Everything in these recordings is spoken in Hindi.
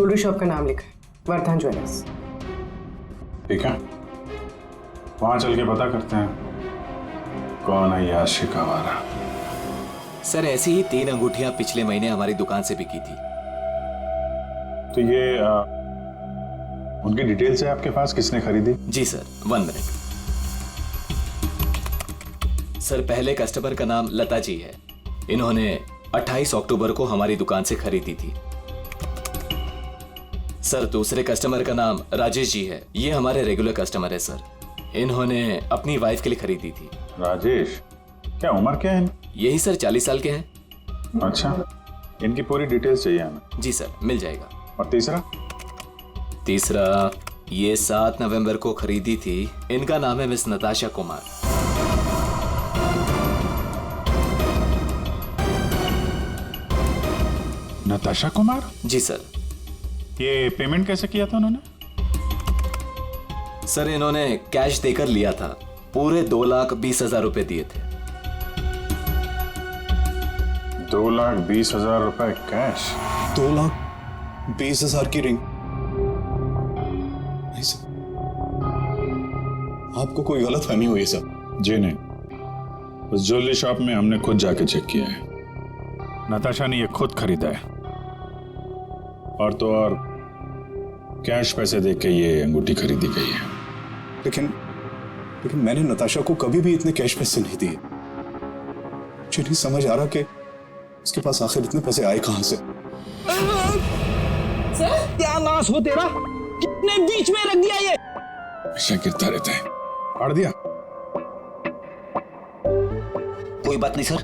ज्वेलरी शॉप का नाम लिखा है, वर्धन ज्वेलर्स। ठीक है, वहां चल के पता करते हैं कौन है ये आशिक आवारा। सर ऐसी ही 3 अंगूठियां पिछले महीने हमारी दुकान से बिकी थी। तो ये उनकी डिटेल्स है आपके पास, किसने खरीदी? जी सर, 1 मिनट। सर पहले कस्टमर का नाम लता जी है। इन्होंने 28 अक्टूबर को हमारी दुकान से खरीदी थी। सर दूसरे कस्टमर का नाम राजेश जी है। ये हमारे रेगुलर कस्टमर है सर। इन्होंने अपनी वाइफ के लिए खरीदी थी। राजेश, क्या उम्र क्या है? यही सर 40 साल के हैं। अच्छा, इनकी पूरी डिटेल्स चाहिए हमें। जी सर, मिल जाएगा। और तीसरा? तीसरा ये 7 नवंबर को खरीदी थी। इनका नाम है मिस नताशा कुमार। नताशा कुमार? जी सर। ये पेमेंट कैसे किया था उन्होंने? सर इन्होंने कैश देकर लिया था। पूरे 2,20,000 रुपए दिए थे। 2,20,000 रुपए कैश? 2,20,000 की रिंग? नहीं सर, आपको कोई गलतफहमी हुई है सर? जी नहीं, उस ज्वेलरी शॉप में हमने खुद जाके चेक किया है। नताशा ने ये खुद खरीदा है, और तो और कैश पैसे देके ये अंगूठी खरीदी गई है। लेकिन मैंने नताशा को कभी भी इतने कैश पैसे नहीं दिए। मुझे नहीं समझ आ रहा कि उसके पास आखिर इतने पैसे आए कहां से। सत्यानाश हो तेरा, कितने बीच में रख दिया ये। ऐसा गिरता रहता है। फाड़ दिया? कोई बात नहीं सर,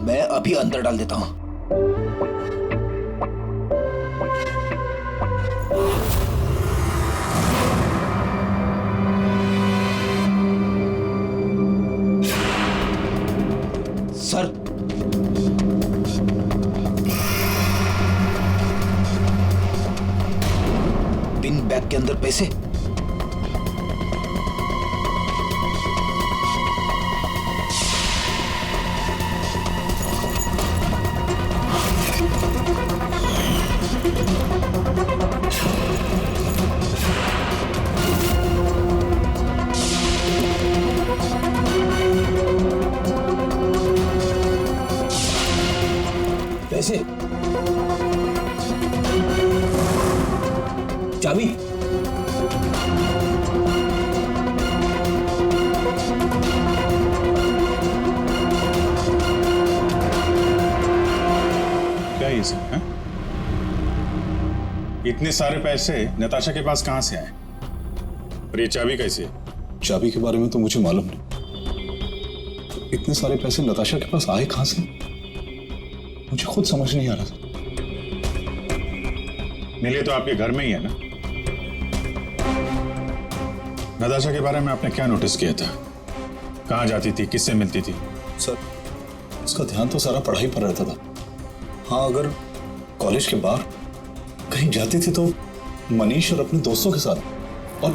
मैं अभी अंदर डाल देता हूं। सर पिन बैग के अंदर पैसे। पैसे, चाबी, क्या ये सब है? इतने सारे पैसे नताशा के पास कहां से आए? और ये चाबी कैसे है? चाबी के बारे में तो मुझे मालूम नहीं। इतने सारे पैसे नताशा के पास आए कहां से, मुझे खुद समझ नहीं आ रहा था। मिले तो आपके घर में ही है ना? नताशा के बारे में आपने क्या नोटिस किया था? कहां जाती थी, किससे मिलती थी? सर उसका ध्यान तो सारा पढ़ाई पर रहता था। हाँ, अगर कॉलेज के बाहर कहीं जाती थी तो मनीष और अपने दोस्तों के साथ, और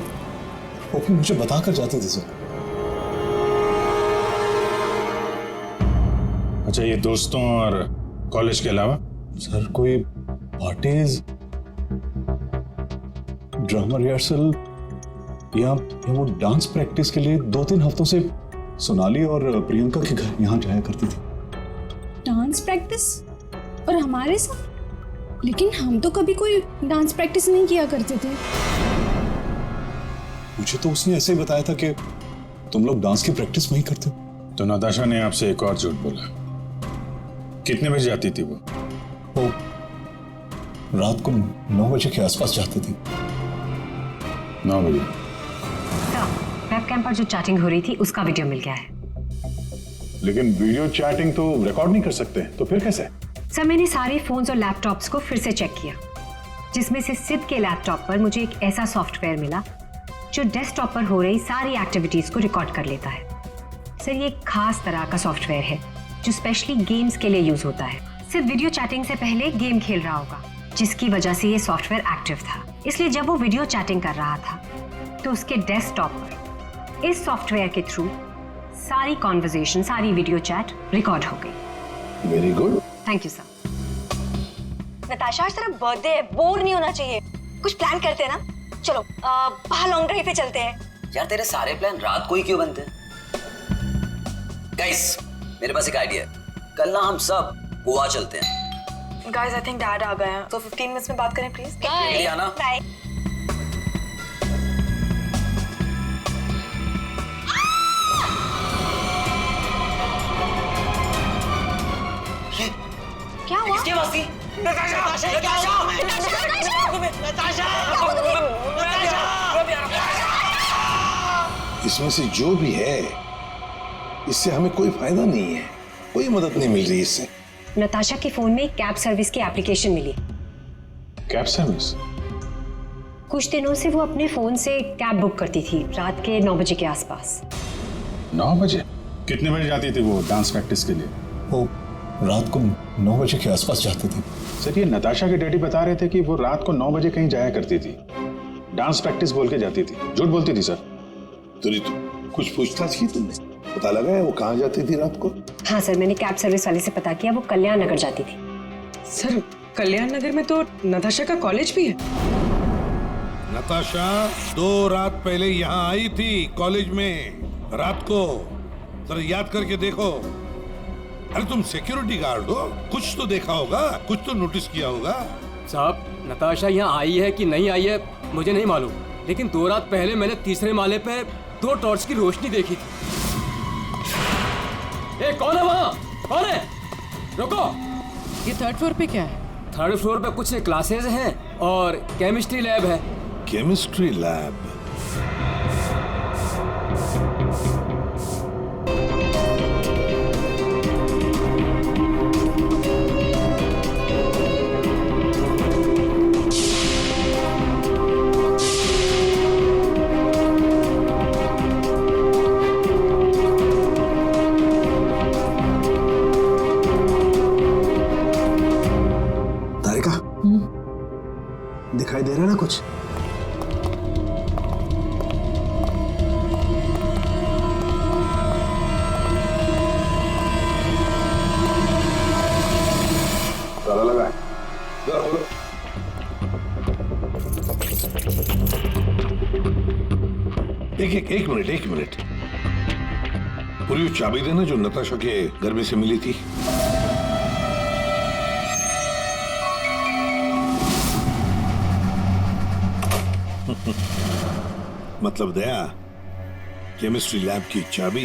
वो भी मुझे बताकर जाती थी सर। अच्छा, ये दोस्तों और कॉलेज के अलावा? सर कोई पार्टीज, ड्रामा रिहर्सल या वो डांस प्रैक्टिस के लिए 2-3 हफ्तों से सोनाली और प्रियंका के घर यहाँ जाया करती थी। Dance practice? और हमारे साथ? लेकिन हम तो कभी कोई डांस प्रैक्टिस नहीं किया करते थे। मुझे तो उसने ऐसे ही बताया था कि तुम लोग डांस की प्रैक्टिस वहीं करते हो। तो नताशा ने आपसे एक और झूठ बोला। कितने बजे जाती थी वो? रात को 9 बजे के आसपास जाती थी। 9 बजे? वेबकैम पर जो चैटिंग हो रही थी उसका वीडियो मिल गया है। लेकिन वीडियो चैटिंग तो रिकॉर्ड नहीं कर सकते, तो फिर कैसे? सर मैंने सारे फोन्स और लैपटॉप्स को फिर से चेक किया, जिसमें से सिद्ध के लैपटॉप पर मुझे एक ऐसा सॉफ्टवेयर मिला जो डेस्कटॉप पर हो रही सारी एक्टिविटीज को रिकॉर्ड कर लेता है। सर ये एक खास तरह का सॉफ्टवेयर है जो स्पेशली गेम्स के लिए यूज होता है। सिर्फ वीडियो चैटिंग से पहले गेम खेल रहा होगा, जिसकी वजह से ये सॉफ्टवेयर एक्टिव था। इसलिए जब वो वीडियो चैटिंग कर रहा था तो उसके डेस्कटॉप पर इस सॉफ्टवेयर के थ्रू सारी कॉन्वर्सेशन, सारी वीडियो चैट रिकॉर्ड हो गई। Very good. Thank you sir. Natasha आज तेरा बर्थडे है, बोर नहीं होना चाहिए। कुछ प्लान करते हैं ना? चलो बाहर लॉन्ग ड्राइव पे चलते हैं। यार तेरे सारे प्लान रात को ही क्यों बनते हैं? गाइस, मेरे पास एक आइडिया है। कल ना हम सब गोवा चलते हैं। गाइस, आई थिंक डैड आ गए हैं, तो 15 मिनट्स में बात करें प्लीज। बाय आना। बाय। क्या हुआ? किसकी आवाज थी? इसमें से जो भी है, इससे हमें कोई फायदा नहीं है, कोई मदद नहीं मिल रही इससे। नताशा के फोन में कैब सर्विस की एप्लीकेशन मिली। Cab service? कुछ दिनों से वो अपने फोन से कैब बुक करती थी रात के 9 बजे के आसपास। 9 बजे? कितने बजे जाती थी वो डांस प्रैक्टिस के लिए? वो रात को 9 बजे के आसपास जाती थी। सर, ये नताशा के डैडी बता रहे थे कि वो रात को 9 बजे कहीं जाया करती थी, डांस प्रैक्टिस बोल के जाती थी। झूठ बोलती थी सर? तो कुछ पूछताछ की तुमने? पता लगा है वो कहाँ जाती थी रात को? हाँ सर, मैंने कैब सर्विस वाले से पता किया, वो कल्याण नगर जाती थी। सर, कल्याण नगर में तो नताशा का कॉलेज भी है। नताशा 2 रात पहले यहाँ आई थी कॉलेज में रात को। जरा याद करके देखो। अरे तुम सिक्योरिटी गार्ड हो, कुछ तो देखा होगा, कुछ तो नोटिस किया होगा। साहब, नताशा यहाँ आई है कि नहीं आई है मुझे नहीं मालूम, लेकिन 2 रात पहले मैंने तीसरे माले पे 2 टॉर्च की रोशनी देखी थी। ए, कौन है वहाँ? कौन है? रुको। ये 3rd फ्लोर पे क्या है? 3rd फ्लोर पे कुछ क्लासेस हैं और केमिस्ट्री लैब है। Chemistry lab? दिखाई दे रहा है ना कुछ? ताला लगा है। जरा खोलो। एक मिनट। पूरी वो चाबी देना जो नताशा के घर में से मिली थी। मतलब दया, केमिस्ट्री लैब की चाबी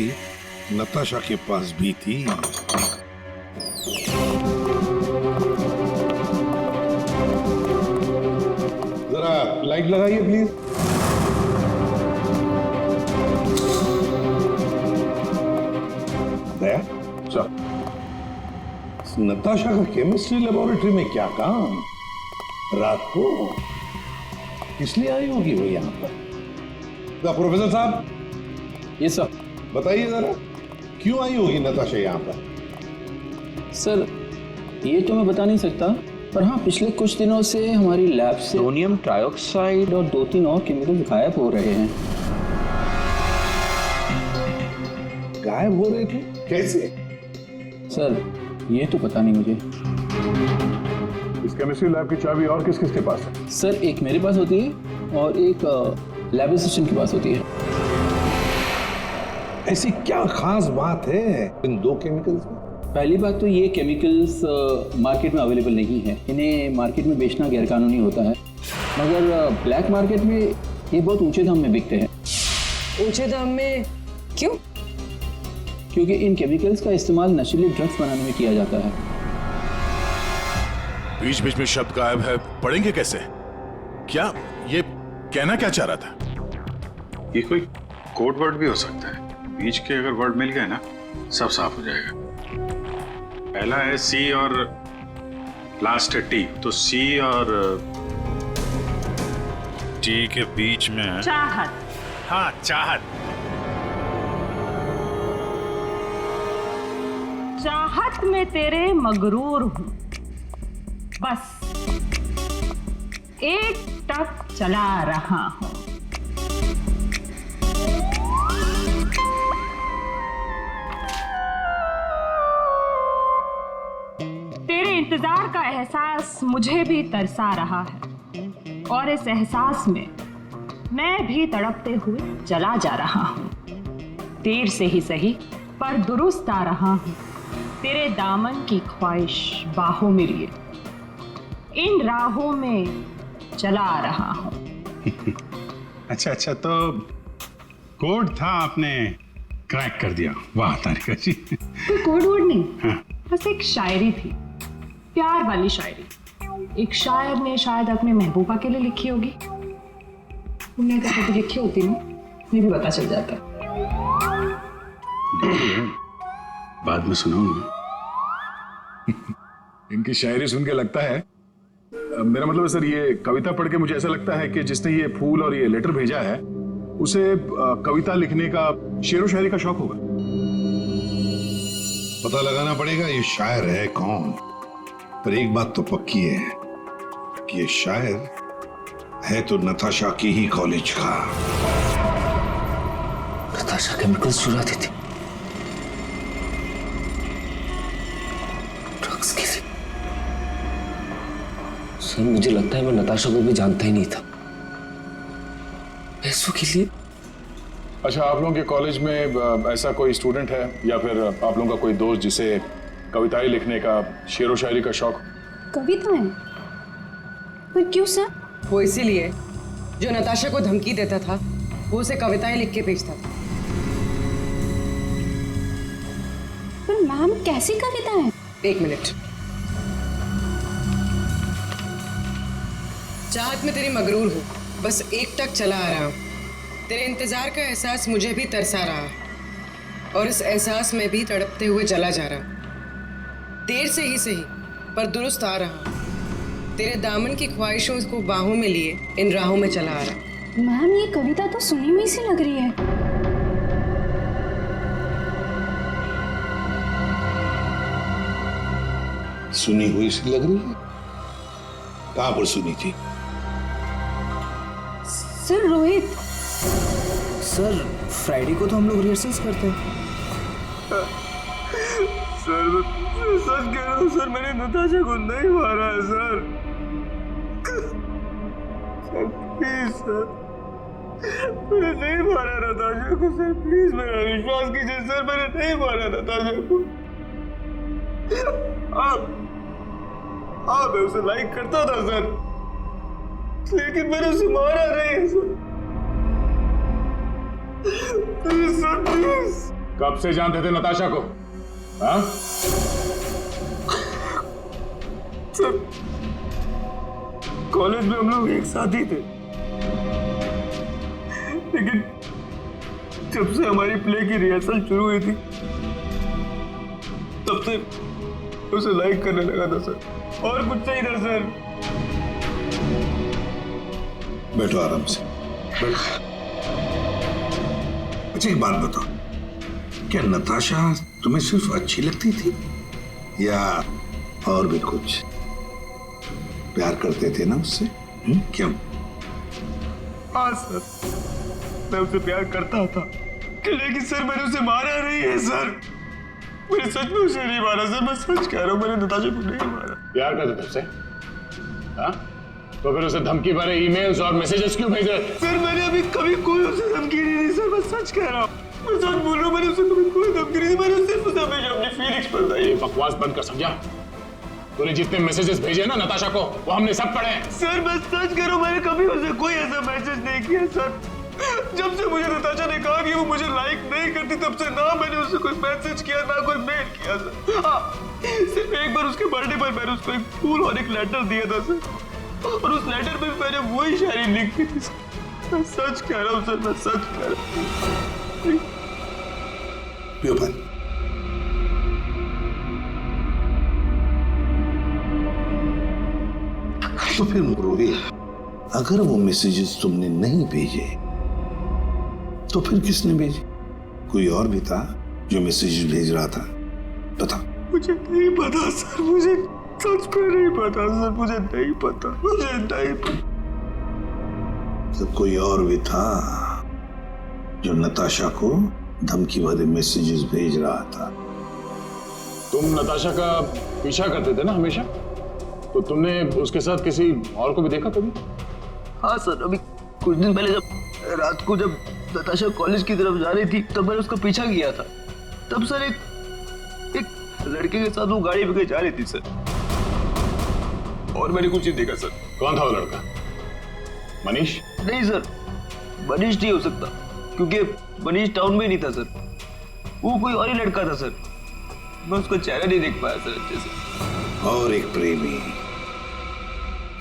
नताशा के पास भी थी। जरा लाइट लगाइए प्लीज। दया, चल। नताशा का केमिस्ट्री लेबोरेटरी में क्या काम? रात को इसलिए आई होगी वो यहाँ पर। प्रोफेसर साहब, ये सर बताइए जरा, क्यों आई होगी नताशा यहाँ पर? सर, ये तो मैं बता नहीं सकता, पर हाँ, पिछले कुछ दिनों से हमारी लैब से सोडियम ट्राइऑक्साइड और 2-3 और केमिकल गायब हो रहे हैं। गायब हो रहे थे? कैसे? सर, ये तो पता नहीं मुझे। इस केमिस्ट्री लैब की चाबी और किस किस के पास है? सर, एक मेरे पास होती है और एक लैब असिस्टेंट के पास होती है। ऐसी क्या खास बात है इन 2 केमिकल्स में? पहली बात तो ये केमिकल्स मार्केट में अवेलेबल नहीं है, इन्हें मार्केट में बेचना गैरकानूनी होता है, मगर ब्लैक मार्केट में ये बहुत ऊंचे दाम में बिकते हैं। ऊंचे दाम में क्यों? क्योंकि इन केमिकल्स का इस्तेमाल नशीले ड्रग्स बनाने में किया जाता है। बीच बीच में शब्द गायब है, पढ़ेंगे कैसे? क्या ये कहना क्या चाह रहा था? ये कोई कोड वर्ड भी हो सकता है। बीच के अगर वर्ड मिल गए ना, सब साफ हो जाएगा। पहला है सी और लास्ट है टी, तो सी और टी के बीच में है चाहत। हाँ, चाहत। चाहत में तेरे मगरूर हूं, बस एक टक चला रहा हूं। तेरे इंतजार का एहसास मुझे भी तरसा रहा है और इस एहसास में मैं भी तड़पते हुए चला जा रहा हूँ। देर से ही सही पर दुरुस्त आ रहा हूँ, तेरे दामन की ख्वाहिश बाहों में लिए इन राहों में चला आ रहा हूँ। अच्छा, तो कोड था, आपने क्रैक कर दिया। वाह तारिका जी। कोई कोड वर्ड नहीं, बस एक शायरी थी, प्यार वाली शायरी। एक शायर ने शायद अपने महबूबा के लिए लिखी होगी। तुमने अगर कभी लिखी होती ना, मुझे भी पता चल जाता। बाद में सुनाऊंगा। इनकी शायरी सुन के लगता है, मेरा मतलब है सर, ये कविता पढ़ के मुझे ऐसा लगता है कि जिसने ये फूल और ये लेटर भेजा है उसे कविता लिखने का, शेरो शायरी का शौक होगा। पता लगाना पड़ेगा ये शायर है कौन। पर एक बात तो पक्की है कि ये शायर है तो नताशा की ही कॉलेज का। नताशा केमिकल्स चुराती थी, ड्रग्स के लिए। सर मुझे लगता है मैं नताशा को भी जानता ही नहीं था। पैसों के लिए। अच्छा, आप लोगों के कॉलेज में ऐसा कोई स्टूडेंट है या फिर आप लोगों का कोई दोस्त जिसे कविताएं लिखने का, शेरो शायरी का शौक? कविताएं? पर क्यों सर? वो इसीलिए जो नताशा को धमकी देता था वो उसे कविताएं लिख के भेजता था। पर मैम कैसी कविताएं? एक मिनट। चाहत में तेरी मगरूर हूँ, बस एक टक चला आ रहा हूँ। तेरे इंतजार का एहसास मुझे भी तरसा रहा और इस एहसास में भी तड़पते हुए जला जा रहा। देर से ही सही पर दुरुस्त आ रहा। तेरे दामन की ख्वाहिशों को बाहों में लिए इन राहों में चला आ रहा। मैम ये कविता तो सुनी हुई सी लग रही है। सुनी हुई सी लग रही है? कहां पर सुनी थी? सर रोहित। सर फ्राइडे को तो हम लोग रिहर्सल्स करते हैं। सर सच कह रहा हूँ सर, मैंने नताशा को नहीं मारा है सर। प्लीज सर, मैंने नहीं मारा नताशा को सर। प्लीज मेरा विश्वास कीजिए सर, मैंने नहीं मारा नताशा को। मैं उसे लाइक करता था सर, लेकिन मैंने उसे मारा नहीं है सर। Please sir, please. कब से जानते थे नताशा को? हाँ? सर कॉलेज में हम लोग एक साथ ही थे, लेकिन जब से हमारी प्ले की रिहर्सल शुरू हुई थी तब से उसे लाइक करने लगा था सर, और कुछ नहीं था सर। बैठो आराम से, बैठो। अच्छा एक बात बताओ, क्या नताशा तुम्हें सिर्फ अच्छी लगती थी या और भी कुछ? प्यार करते थे ना उससे? क्यों? हाँ सर, मैं उसे प्यार करता था, लेकिन सर मैंने उसे मारा नहीं है सर। मैंने सच में उसे नहीं मारा सर, मैं सच कह रहा हूँ, मैंने नताशा को नहीं मारा। प्यार करते थे उससे? हाँ? तो फिर उसे धमकी भरे ईमेल्स और मैसेजेस क्यों भेजे? सर मैंने अभी कभी कोई उसे धमकी नहीं दी सर, मैं सच कह रहा हूँ, मैं सच बोल रहा हूँ। मैंने उसे कभी कोई धमकी नहीं दी, मैंने सिर्फ उसे हमेशा अपनी फीलिंग्स बताई। ये बकवास बंद कर, समझा? तूने जितने मैसेजेस भेजे ना नताशा को, वो हमने सब पढ़े। सर मैं सच कह रहा हूँ, मैंने कभी उसे कोई ऐसा मैसेज नहीं किया सर। जब से मुझे नताशा ने कहा कि वो मुझे लाइक नहीं करती, तब से ना मैंने उसे कोई मैसेज किया ना कोई मेल किया सर। हाँ, सिर्फ एक बार उसके बर्थडे पर मैंने उसको एक फूल और एक लेटर दिया था सर, और उस लेटर में मैंने वही शायरी लिखी थी सर। मैं सच कह रहा हूँ सर, मैं सच कह रहा हूँ। तो फिर रोहित, अगर वो मैसेजेस तुमने नहीं भेजे तो फिर किसने भेजे? कोई और भी था जो मैसेजेस भेज रहा था? बता। मुझे नहीं पता सर, मुझे सच में नहीं पता सर, मुझे नहीं पता, मुझे नहीं पता। तो कोई और भी था जो नताशा को धमकी भरे मैसेजेस भेज रहा था? तुम नताशा का पीछा करते थे ना हमेशा? तो तुमने उसके साथ किसी और को भी देखा कभी? हाँ सर, अभी कुछ दिन पहले जब रात को जब नताशा कॉलेज की तरफ जा रही थी तब मैंने उसका पीछा किया था। तब सर एक लड़के के साथ वो गाड़ी पे जा रही थी सर, और मैंने कुछ नहीं देखा सर। कौन था वो लड़का? मनीष? नहीं सर, मनीष नहीं हो सकता, क्योंकि मनीष टाउन में नहीं था सर, वो कोई और ही लड़का था सर। मैं उसका चेहरा नहीं देख पाया सर अच्छे से। और एक प्रेमी,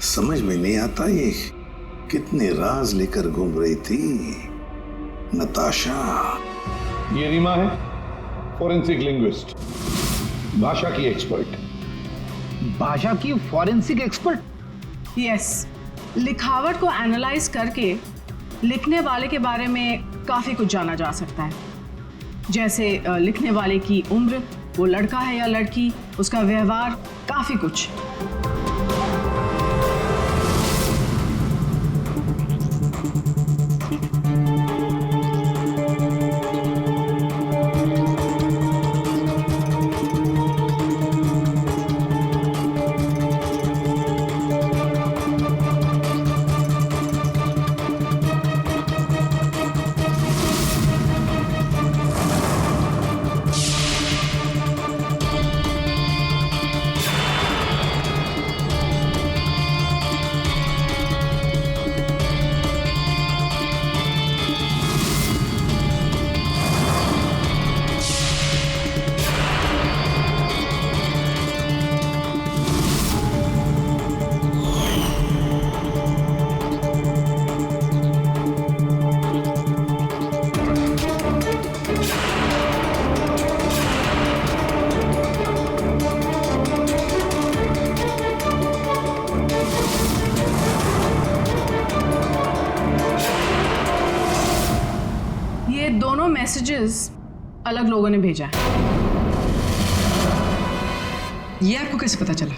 समझ में नहीं आता ये कितने राज लेकर घूम रही थी नताशा। ये रीमा है, फॉरेंसिक लिंग्विस्ट, भाषा की एक्सपर्ट। भाषा की फॉरेंसिक एक्सपर्ट? यस, लिखावट को एनालाइज करके लिखने वाले के बारे में काफ़ी कुछ जाना जा सकता है, जैसे लिखने वाले की उम्र, वो लड़का है या लड़की, उसका व्यवहार, काफ़ी कुछ। दोनों मैसेजेस अलग लोगों ने भेजा है। ये आपको कैसे पता चला?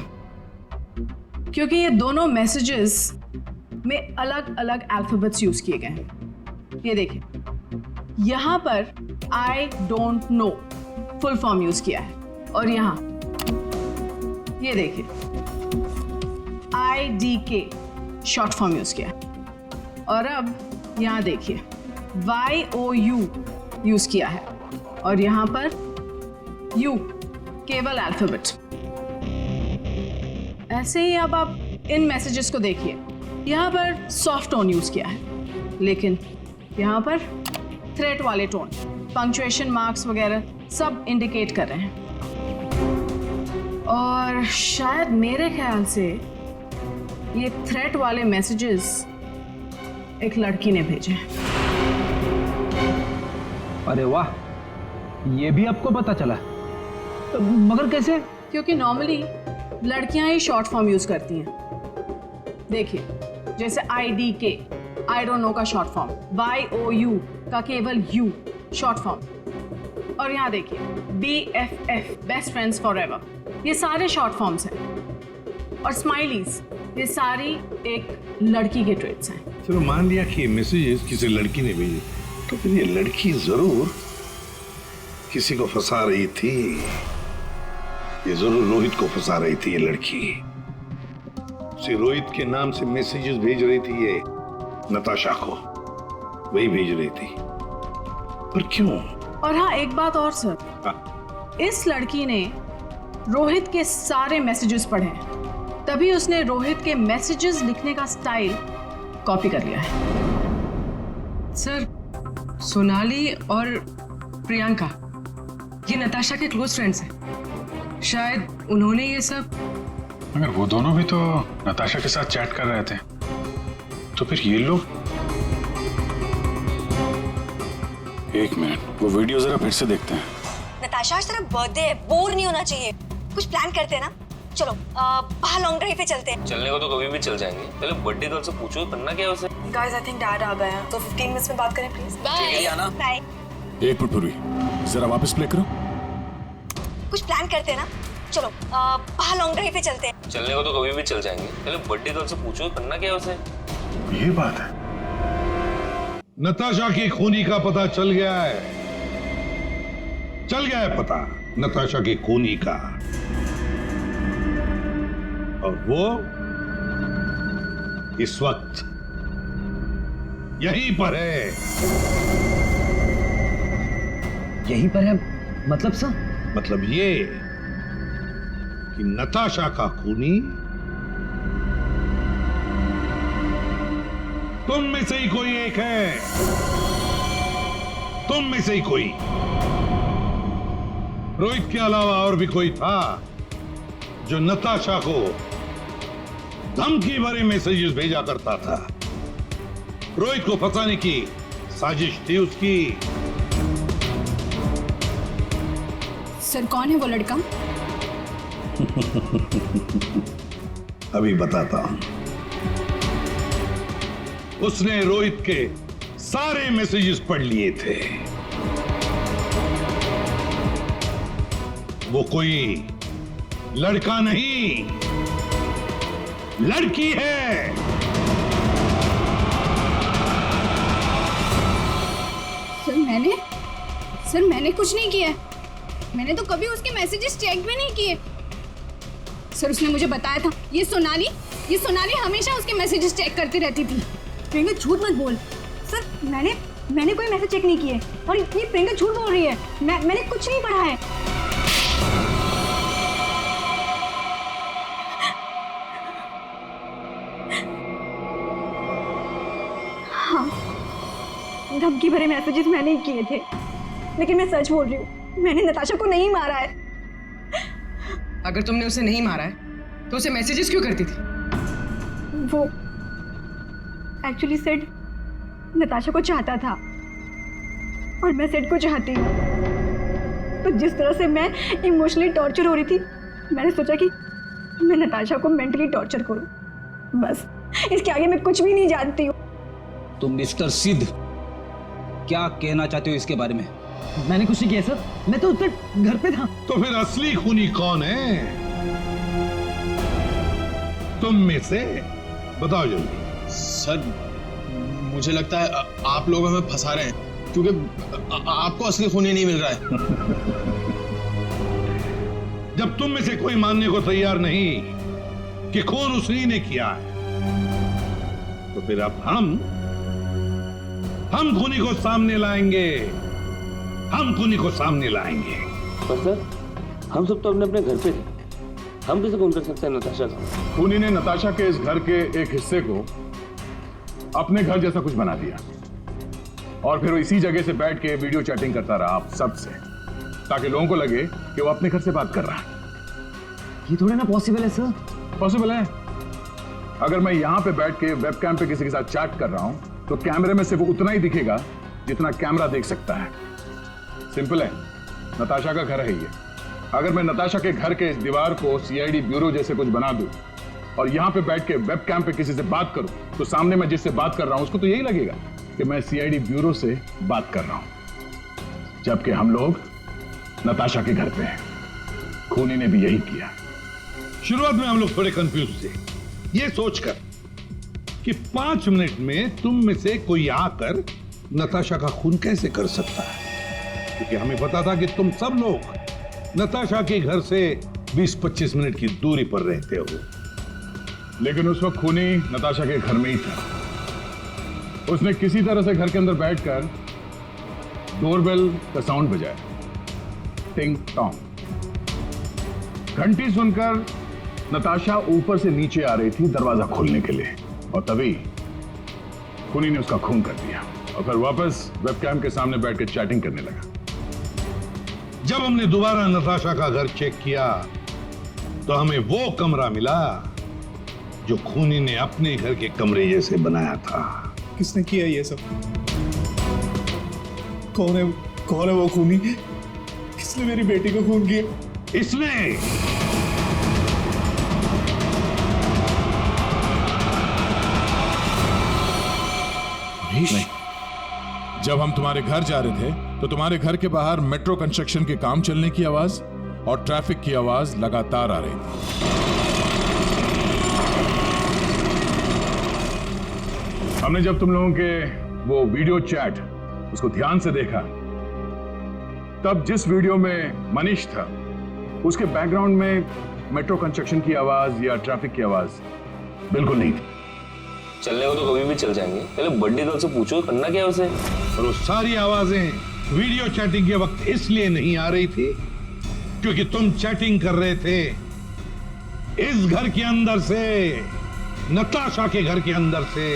क्योंकि ये दोनों मैसेजेस में अलग अलग अल्फाबेट्स यूज किए गए हैं। ये देखिए, यहां पर I don't know full form use किया है, और यहां ये देखिए IDK शॉर्ट फॉर्म यूज किया है, और अब यहां देखिए YOU यूज किया है, और यहां पर U केवल अल्फाबेट। ऐसे ही अब आप इन मैसेजेस को देखिए, यहां पर सॉफ्ट टोन यूज किया है, लेकिन यहां पर थ्रेट वाले टोन, पंक्चुएशन मार्क्स वगैरह सब इंडिकेट कर रहे हैं। और शायद मेरे ख्याल से ये थ्रेट वाले मैसेजेस एक लड़की ने भेजे हैं। अरे वाह, ये भी आपको पता चला? मगर कैसे? क्योंकि नॉर्मली लड़कियां ही शॉर्ट फॉर्म यूज करती हैं। देखिए, जैसे IDK आई डोंट नो का शॉर्ट फॉर्म, YOU का केवल U शॉर्ट फॉर्म, और यहाँ देखिए BFF बेस्ट फ्रेंड्स फॉरएवर, ये सारे शॉर्ट फॉर्म्स हैं। और स्माइलीज, ये सारी एक लड़की के ट्रेट्स हैं। चलो मान लिया कि मैसेजेस किसी लड़की ने भेजे, तो फिर ये लड़की जरूर किसी को फंसा रही थी। ये जरूर रोहित को फंसा रही थी ये लड़की। उसे रोहित के नाम से मैसेजेस भेज रही थी ये नताशा को, वही भेज रही थी। पर क्यों? और हाँ, एक बात और सर, इस लड़की ने रोहित के सारे मैसेजेस पढ़े हैं, तभी उसने रोहित के मैसेजेस लिखने का स्टाइल कॉपी कर लिया है। सर, सोनाली और प्रियंका ये नताशा के क्लोज फ्रेंड्स हैं, शायद उन्होंने ये सब। मगर वो दोनों भी तो नताशा के साथ चैट कर रहे थे, तो फिर ये लोग। एक मिनट, वो वीडियो जरा फिर से देखते हैं। नताशा, आज तेरा बर्थडे है, बोर नहीं होना चाहिए, कुछ प्लान करते हैं ना। चलो बाहर लॉन्ग ड्राइव पे चलते हैं। चलने को तो कभी भी चल जाएंगे, पहले बर्थडे गर्ल से पूछो करना क्या है उसे। गाइस, आई थिंक डैड आ गए हैं, तो 15 मिनट्स में बात करें प्लीज। Bye bye. एक मिनट पूर्वी, जरा वापस प्ले करो। कुछ प्लान करते हैं ना। चलो बाहर लॉन्ग ड्राइव पे चलते हैं। चलने को तो कभी भी चल जाएंगे, पहले बर्थडे गर्ल से पूछो करना क्या है उसे। ये बात है। नताशा की खूनी का पता चल गया है, चल गया है पता नताशा की खूनी का। और वो इस वक्त यहीं पर है। यहीं पर है मतलब सर? मतलब ये कि नताशा का खूनी तुम में से ही कोई एक है, तुम में से ही कोई। रोहित के अलावा और भी कोई था जो नताशा को धमकी भरे मैसेजेस भेजा करता था। रोहित को फंसाने की साजिश थी उसकी। सर कौन है वो लड़का? अभी बताता हूं। उसने रोहित के सारे मैसेजेस पढ़ लिए थे। वो कोई लड़का नहीं, लड़की है। सर मैंने कुछ नहीं किया। मैंने तो कभी उसके मैसेजेस चेक भी नहीं किए। सर उसने मुझे बताया था ये सोनाली हमेशा उसके मैसेजेस चेक करती रहती थी। प्रियंका झूठ मत बोल। सर मैंने कोई मैसेज चेक नहीं किए और ये प्रियंका झूठ बोल रही है। मैंने कुछ नहीं पढ़ा है। हाँ, धमकी भरे मैसेजेस मैंने ही किए थे, लेकिन मैं सच बोल रही हूँ, मैंने नताशा को नहीं मारा है। अगर तुमने उसे नहीं मारा है तो उसे मैसेजेस क्यों करती थी? वो एक्चुअली सेड नताशा को चाहता था और मैं सेड को चाहती हूँ। तो जिस तरह से मैं इमोशनली टॉर्चर हो रही थी, मैंने सोचा कि मैं नताशा को मेंटली टॉर्चर करूँ। बस इसके आगे मैं कुछ भी नहीं जानती हूँ। तुम मिस्टर सिद्ध क्या कहना चाहते हो इसके बारे में? मैंने कुछ नहीं किया सर, मैं तो उधर घर पे था। तो फिर असली खूनी कौन है? तुम में से बताओ जल्दी। सर मुझे लगता है आप लोग हमें फंसा रहे हैं, क्योंकि आपको असली खूनी नहीं मिल रहा है। जब तुम में से कोई मानने को तैयार नहीं कि खून उसी ने किया है, तो फिर अब हम खूनी को सामने लाएंगे। हम खूनी को सामने लाएंगे। पर सर हम सब तो अपने घर पे थे, हम कैसे खून कर सकते हैं नताशा का? खूनी ने नताशा के इस घर के एक हिस्से को अपने घर जैसा कुछ बना दिया और फिर वो इसी जगह से बैठ के वीडियो चैटिंग करता रहा आप सबसे, ताकि लोगों को लगे कि वो अपने घर से बात कर रहा है। ये थोड़ा ना पॉसिबल है सर। पॉसिबल है। अगर मैं यहां पे बैठ के वेबकैम पे किसी के साथ चैट कर रहा हूं तो कैमरे में सिर्फ उतना ही दिखेगा जितना कैमरा देख सकता है। सिंपल है, नताशा का घर है ये। अगर मैं नताशा के घर के इस दीवार को सीआईडी ब्यूरो जैसे कुछ बना दूं और यहां पे बैठ के वेबकैम पे किसी से बात करूं, तो सामने मैं जिससे बात कर रहा हूं उसको तो यही लगेगा कि मैं सीआईडी ब्यूरो से बात कर रहा हूं, जबकि हम लोग नताशा के घर पे हैं। खूनी ने भी यही किया। शुरुआत में हम लोग थोड़े कंफ्यूज थे, ये सोचकर कि 5 मिनट में तुम में से कोई आकर नताशा का खून कैसे कर सकता है, क्योंकि हमें पता था कि तुम सब लोग नताशा के घर से 20-25 मिनट की दूरी पर रहते हो। लेकिन उस वक्त खूनी नताशा के घर में ही था। उसने किसी तरह से घर के अंदर बैठकर डोरबेल का साउंड बजाया, टिंग टोंग। घंटी सुनकर नताशा ऊपर से नीचे आ रही थी दरवाजा खोलने के लिए, और तभी खूनी ने उसका खून कर दिया और फिर वापस वेबकैम के सामने बैठ कर चैटिंग करने लगा। जब हमने दोबारा नताशा का घर चेक किया तो हमें वो कमरा मिला जो खूनी ने अपने घर के कमरे जैसे बनाया था। किसने किया ये सब? कौन है वो खूनी? किसने मेरी बेटी को खून किया? इसने। नहीं। जब हम तुम्हारे घर जा रहे थे तो तुम्हारे घर के बाहर मेट्रो कंस्ट्रक्शन के काम चलने की आवाज और ट्रैफिक की आवाज लगातार आ रही थी। हमने जब तुम लोगों के वो वीडियो चैट उसको ध्यान से देखा, तब जिस वीडियो में मनीष था उसके बैकग्राउंड में मेट्रो कंस्ट्रक्शन की आवाज या ट्रैफिक की आवाज बिल्कुल नहीं थी। चलने को तो कभी भी चल जाएंगे, पहले बर्थडे गर्ल से पूछो करना क्या है उसे। और वो सारी आवाजें वीडियो चैटिंग के वक्त इसलिए नहीं आ रही थी क्योंकि तुम चैटिंग कर रहे थे इस घर के अंदर से, नताशा के घर के अंदर से,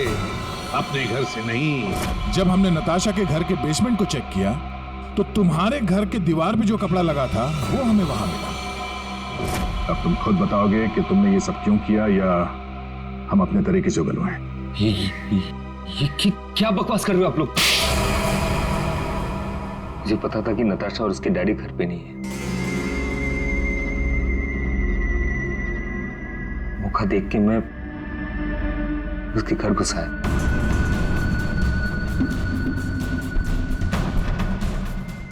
अपने घर से नहीं। जब हमने नताशा के घर के बेसमेंट को चेक किया तो तुम्हारे घर के दीवार पे जो कपड़ा लगा था वो हमें वहां मिला। अब तुम खुद बताओगे कि तुमने ये सब क्यों किया या हम अपने तरीके से उगलवाएं? ये क्या बकवास कर रहे हो आप लोग? मुझे पता था कि नताशा और उसके डैडी घर पे नहीं है। मौका देख के मैं उसके घर घुस आया।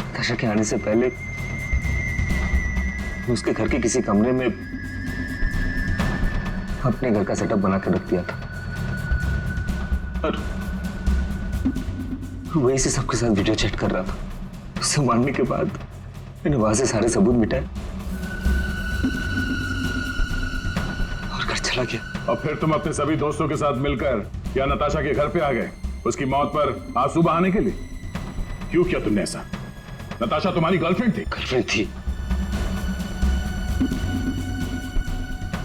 नताशा के आने से पहले मैं उसके घर के किसी कमरे में अपने घर का सेटअप बना के रख दिया था और वहीं से सबके साथ वीडियो चैट कर रहा था। उससे मारने के बाद मैंने वहां से सारे सबूत मिटाए और घर चला गया। और फिर तुम अपने सभी दोस्तों के साथ मिलकर या नताशा के घर पे आ गए उसकी मौत पर आंसू बहाने के लिए। क्यों किया तुमने ऐसा? नताशा तुम्हारी गर्लफ्रेंड थी। गर्लफ्रेंड थी,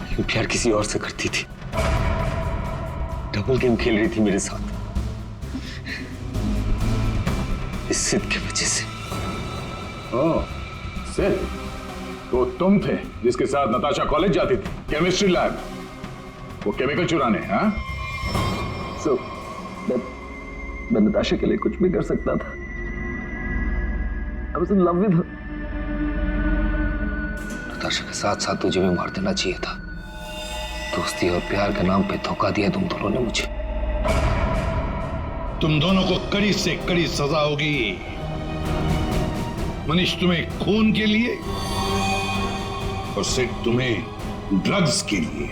लेकिन प्यार किसी और से करती थी। डबल गेम खेल रही थी मेरे साथ, इस सिद्ध की वजह से। ओह, सिद्ध? तो तुम थे जिसके साथ नताशा कॉलेज जाती थी, केमिस्ट्री लैब, वो केमिकल चुराने। हाँ? So, मैं नताशा के लिए कुछ भी कर सकता था। I was in love with her. Natasha के साथ साथ तुझे भी मार देना चाहिए था। दोस्ती और प्यार के नाम पे धोखा दिया तुम दोनों ने मुझे। तुम दोनों को कड़ी से कड़ी सजा होगी। मनीष तुम्हें खून के लिए और सिड तुम्हें ड्रग्स के लिए।